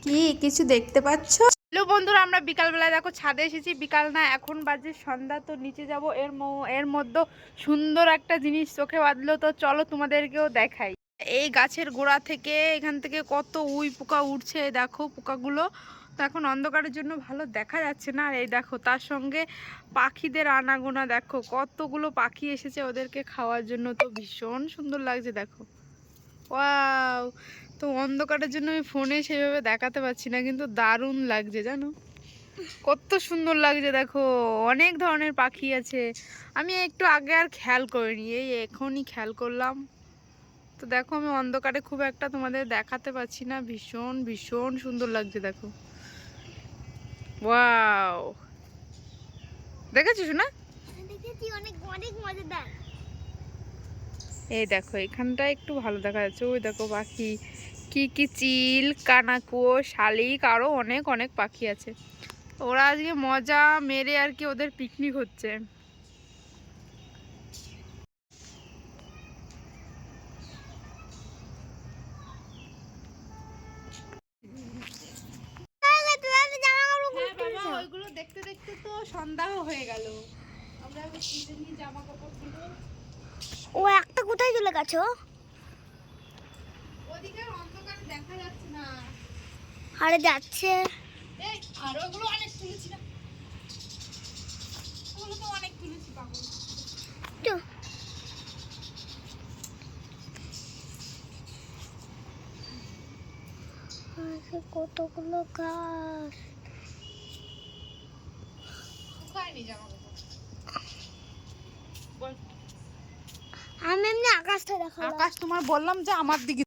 কি কিছু দেখতে পাচ্ছ? হ্যালো বন্ধুরা, আমরা বিকালবেলায় দেখো ছাদে এসেছি। বিকাল না, এখন বাজে সন্ধ্যা। তো নিচে যাব। এর মধ্যে সুন্দর একটা জিনিস চোখে বাঁধলো, তো চলো তোমাদেরকেও দেখাই। এই গাছের গোড়া থেকে এখান থেকে কত উই পোকা উঠছে, দেখো পোকাগুলো। তো এখন অন্ধকারের জন্য ভালো দেখা যাচ্ছে না। আর এই দেখো তার সঙ্গে পাখিদের আনাগোনা, দেখো কতগুলো পাখি এসেছে ওদেরকে খাওয়ার জন্য। তো ভীষণ সুন্দর লাগছে দেখো। ওয়াও! তো অন্ধকারের জন্য আমি ফোনে সেভাবে দেখাতে পারছি না, কিন্তু দারুণ লাগছে জানো, কত সুন্দর লাগছে দেখো। অনেক ধরনের পাখি আছে, আমি একটু আগে আর খেয়াল করিনি, এই এখনই খেয়াল করলাম। তো দেখো আমি অন্ধকারে খুব একটা তোমাদের দেখাতে পারছি না, ভীষণ ভীষণ সুন্দর লাগছে দেখো। ওয়াও! দেখেছিস না? দেখেছি, অনেক অনেক মজাদার। এই দেখো এখানটা একটু ভালো দেখা যাচ্ছে। ওই দেখো পাখি, কি কি চিল, কানাকুয়ো, শালিক, আরো অনেক অনেক পাখি আছে। ওরা আজকে মজা মেরে আর কি, ওদের পিকনিক হচ্ছে। হ্যাঁ বাবা, ওইগুলো দেখতে দেখতে তো সন্ধ্যাও হয়ে গেল। আমরা জামা কাপড় ছিল। ও একটা কোথায় চলে গেছো? ওদিকে অন্ধকারে দেখা যাচ্ছে না। আরে যাচ্ছে। এই আর ওগুলো অনেক তুলেছি না, ওগুলো তো অনেক তুলেছি পাগল। তো কতগুলো গাছ। শুকায়নি জামা কাপড়। বল। আমি এমনি আকাশটা দেখালাম। আকাশ তোমার বললাম যে আমার দিকে